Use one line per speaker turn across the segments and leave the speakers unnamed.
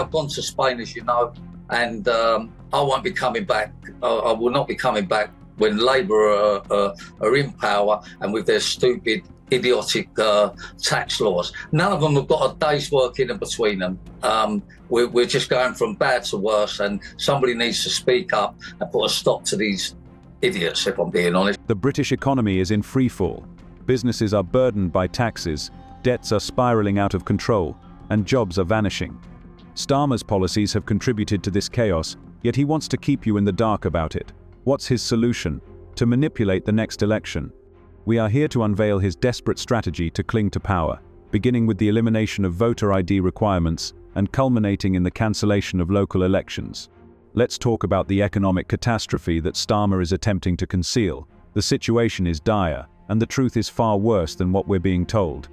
I've gone to Spain, as you know, and I won't be coming back. I will not be coming back when Labour are in power and with their stupid, idiotic tax laws. None of them have got a day's work in between them. We're just going from bad to worse, and somebody needs to speak up and put a stop to these idiots, if I'm being honest.
The British economy is in freefall. Businesses are burdened by taxes, debts are spiralling out of control, and jobs are vanishing. Starmer's policies have contributed to this chaos, yet he wants to keep you in the dark about it. What's his solution? To manipulate the next election. We are here to unveil his desperate strategy to cling to power, beginning with the elimination of voter ID requirements and culminating in the cancellation of local elections. Let's talk about the economic catastrophe that Starmer is attempting to conceal. The situation is dire, and the truth is far worse than what we're being told.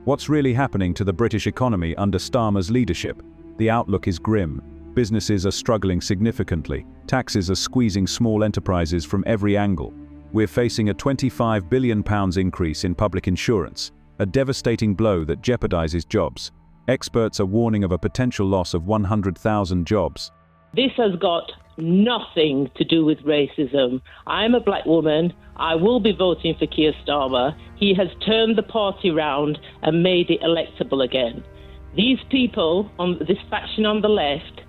What's really happening to the British economy under Starmer's leadership? The outlook is grim. Businesses are struggling significantly. Taxes are squeezing small enterprises from every angle. We're facing a £25 billion increase in public insurance, a devastating blow that jeopardizes jobs. Experts are warning of a potential loss of 100,000 jobs.
This has got nothing to do with racism. I'm a black woman. I will be voting for Keir Starmer. He has turned the party round and made it electable again. These people, on this faction on the left,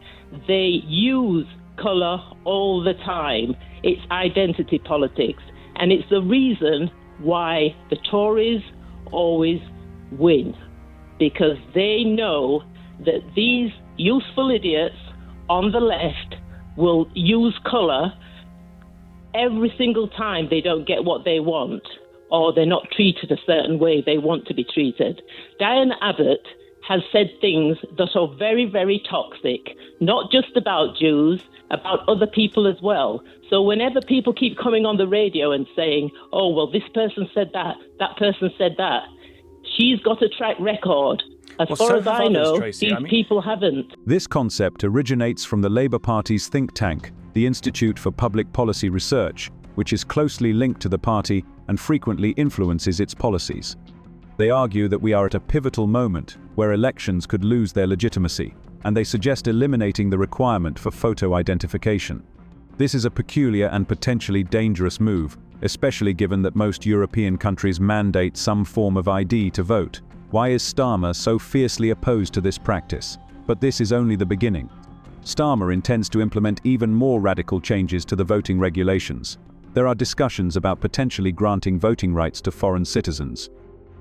they use colour all the time. It's identity politics. And it's the reason why the Tories always win. Because they know that these useful idiots on the left will use colour every single time they don't get what they want, or they're not treated a certain way they want to be treated. Diane Abbott has said things that are very, very toxic, not just about Jews, about other people as well. So whenever people keep coming on the radio and saying, oh, well, this person said that person said that, she's got a track record. As far as I know, these people haven't.
This concept originates from the Labour Party's think tank, the Institute for Public Policy Research, which is closely linked to the party and frequently influences its policies. They argue that we are at a pivotal moment where elections could lose their legitimacy, and they suggest eliminating the requirement for photo identification. This is a peculiar and potentially dangerous move, especially given that most European countries mandate some form of ID to vote. Why is Starmer so fiercely opposed to this practice? But this is only the beginning. Starmer intends to implement even more radical changes to the voting regulations. There are discussions about potentially granting voting rights to foreign citizens.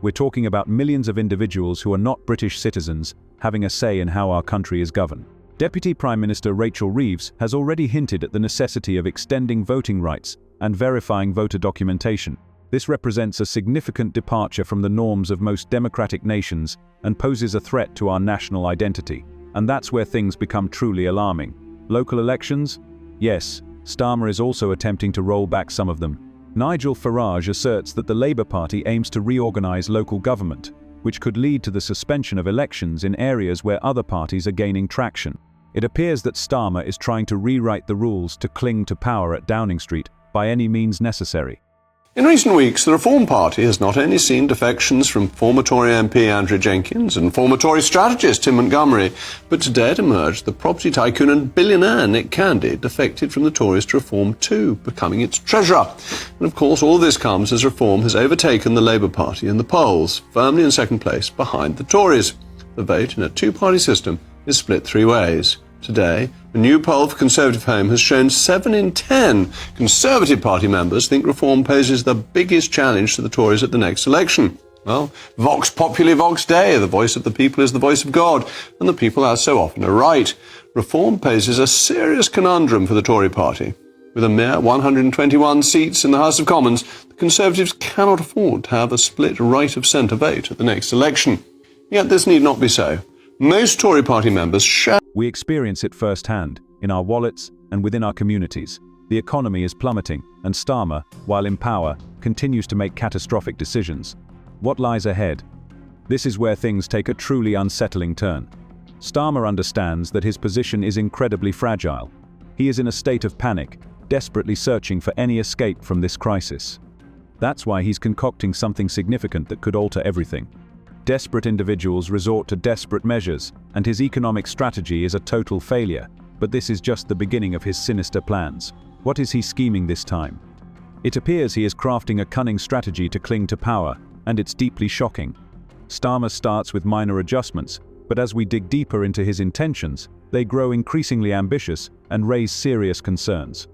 We're talking about millions of individuals who are not British citizens having a say in how our country is governed. Deputy Prime Minister Rachel Reeves has already hinted at the necessity of extending voting rights and verifying voter documentation. This represents a significant departure from the norms of most democratic nations and poses a threat to our national identity. And that's where things become truly alarming. Local elections? Yes, Starmer is also attempting to roll back some of them. Nigel Farage asserts that the Labour Party aims to reorganise local government, which could lead to the suspension of elections in areas where other parties are gaining traction. It appears that Starmer is trying to rewrite the rules to cling to power at Downing Street by any means necessary.
In recent weeks, the Reform Party has not only seen defections from former Tory MP Andrew Jenkins and former Tory strategist Tim Montgomery, but today it emerged the property tycoon and billionaire Nick Candy defected from the Tories to Reform too, becoming its treasurer. And of course, all this comes as Reform has overtaken the Labour Party in the polls, firmly in second place behind the Tories. The vote in a two-party system is split three ways. Today, a new poll for Conservative Home has shown 7 in 10 Conservative Party members think Reform poses the biggest challenge to the Tories at the next election. Well, Vox Populi Vox Dei, the voice of the people is the voice of God, and the people, as so often, are right. Reform poses a serious conundrum for the Tory party. With a mere 121 seats in the House of Commons, the Conservatives cannot afford to have a split right-of-centre vote at the next election. Yet this need not be so. Most Tory party members share.
We experience it firsthand, in our wallets and within our communities. The economy is plummeting, and Starmer, while in power, continues to make catastrophic decisions. What lies ahead? This is where things take a truly unsettling turn. Starmer understands that his position is incredibly fragile. He is in a state of panic, desperately searching for any escape from this crisis. That's why he's concocting something significant that could alter everything. Desperate individuals resort to desperate measures, and his economic strategy is a total failure. But this is just the beginning of his sinister plans. What is he scheming this time? It appears he is crafting a cunning strategy to cling to power, and it's deeply shocking. Starmer starts with minor adjustments, but as we dig deeper into his intentions, they grow increasingly ambitious and raise serious concerns.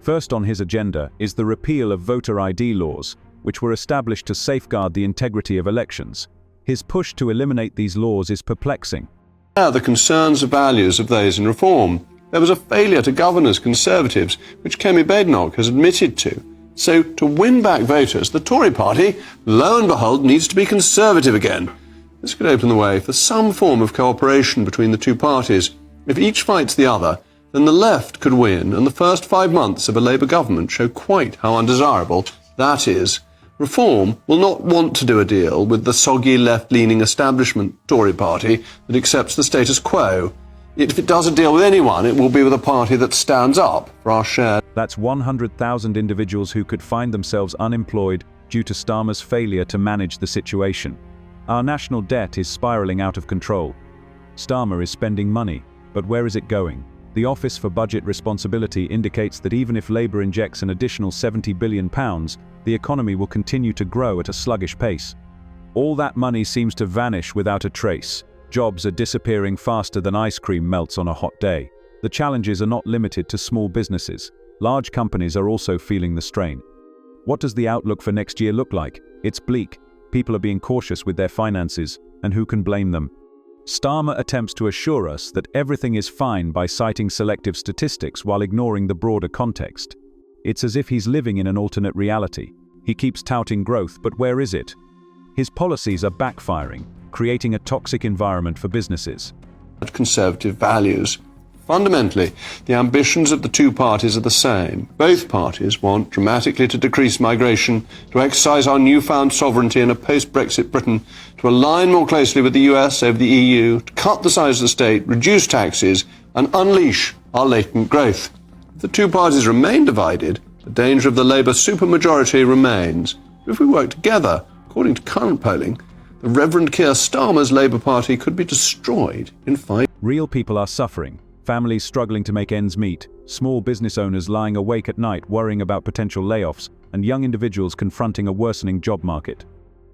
First on his agenda is the repeal of voter ID laws, which were established to safeguard the integrity of elections. His push to eliminate these laws is perplexing.
The concerns and values of those in reform. There was a failure to govern as Conservatives, which Kemi Badenoch has admitted to. So, to win back voters, the Tory party, lo and behold, needs to be Conservative again. This could open the way for some form of cooperation between the two parties. If each fights the other, then the left could win, and the first 5 months of a Labour government show quite how undesirable that is. Reform will not want to do a deal with the soggy left-leaning establishment Tory party that accepts the status quo. If it does a deal with anyone, it will be with a party that stands up for our shared.
That's 100,000 individuals who could find themselves unemployed due to Starmer's failure to manage the situation. Our national debt is spiraling out of control. Starmer is spending money, but where is it going? The Office for Budget Responsibility indicates that even if Labour injects an additional £70 billion, the economy will continue to grow at a sluggish pace. All that money seems to vanish without a trace. Jobs are disappearing faster than ice cream melts on a hot day. The challenges are not limited to small businesses. Large companies are also feeling the strain. What does the outlook for next year look like? It's bleak. People are being cautious with their finances, and who can blame them? Starmer attempts to assure us that everything is fine by citing selective statistics while ignoring the broader context. It's as if he's living in an alternate reality. He keeps touting growth, but where is it? His policies are backfiring, creating a toxic environment for businesses.
Conservative values. Fundamentally, the ambitions of the two parties are the same. Both parties want dramatically to decrease migration, to exercise our newfound sovereignty in a post-Brexit Britain, to align more closely with the US over the EU, to cut the size of the state, reduce taxes, and unleash our latent growth. If the two parties remain divided, the danger of the Labour supermajority remains. If we work together, according to current polling, the Reverend Keir Starmer's Labour Party could be destroyed in 5 years.
Real people are suffering. Families struggling to make ends meet, small business owners lying awake at night worrying about potential layoffs, and young individuals confronting a worsening job market.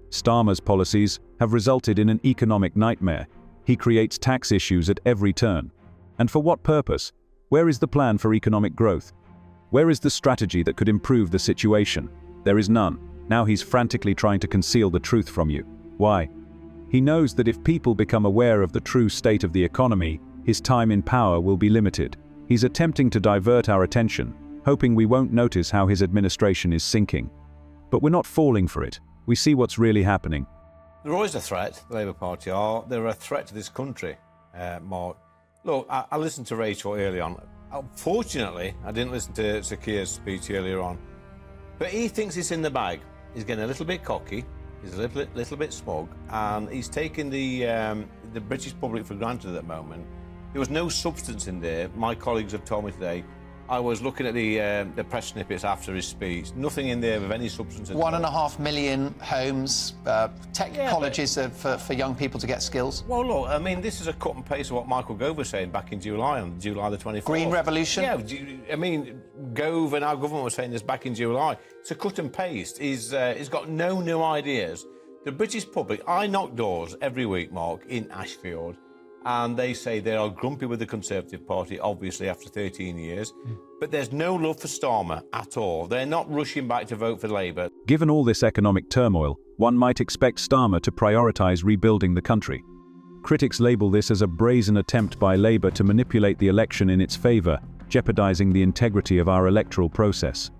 Starmer's policies have resulted in an economic nightmare. He creates tax issues at every turn. And for what purpose? Where is the plan for economic growth? Where is the strategy that could improve the situation? There is none. Now he's frantically trying to conceal the truth from you. Why? He knows that if people become aware of the true state of the economy, his time in power will be limited. He's attempting to divert our attention, hoping we won't notice how his administration is sinking. But we're not falling for it. We see what's really happening.
They're always a threat, the Labour Party are. They're a threat to this country, Mark. Look, I listened to Rachel early on. Unfortunately, I didn't listen to Keir's speech earlier on. But he thinks it's in the bag. He's getting a little bit cocky, he's a little bit smug, and he's taking the British public for granted at the moment. There was no substance in there. My colleagues have told me today. I was looking at the press snippets after his speech. Nothing in there of any substance at all.
1.5 million homes, tech colleges for young people to get skills.
Well, look, I mean, this is a cut and paste of what Michael Gove was saying back in July, on July the 24th.
Green Revolution?
Yeah, I mean, Gove and our government was saying this back in July. It's a cut and paste. He's got no new ideas. The British public, I knock doors every week, Mark, in Ashfield, and they say they are grumpy with the Conservative Party, obviously, after 13 years. But there's no love for Starmer at all. They're not rushing back to vote for Labour.
Given all this economic turmoil, one might expect Starmer to prioritise rebuilding the country. Critics label this as a brazen attempt by Labour to manipulate the election in its favour, jeopardising the integrity of our electoral process.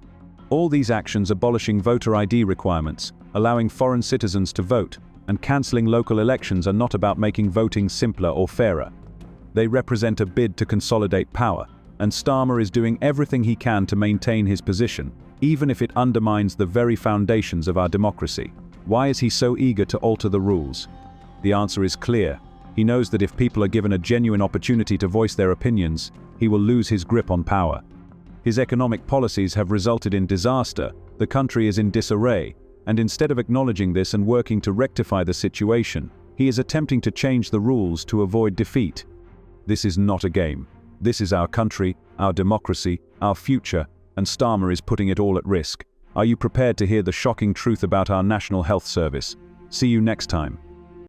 All these actions abolishing voter ID requirements, allowing foreign citizens to vote, and cancelling local elections are not about making voting simpler or fairer. They represent a bid to consolidate power, and Starmer is doing everything he can to maintain his position, even if it undermines the very foundations of our democracy. Why is he so eager to alter the rules? The answer is clear. He knows that if people are given a genuine opportunity to voice their opinions, he will lose his grip on power. His economic policies have resulted in disaster. The country is in disarray. And instead of acknowledging this and working to rectify the situation, he is attempting to change the rules to avoid defeat. This is not a game. This is our country, our democracy, our future, and Starmer is putting it all at risk. Are you prepared to hear the shocking truth about our National Health Service? See you next time.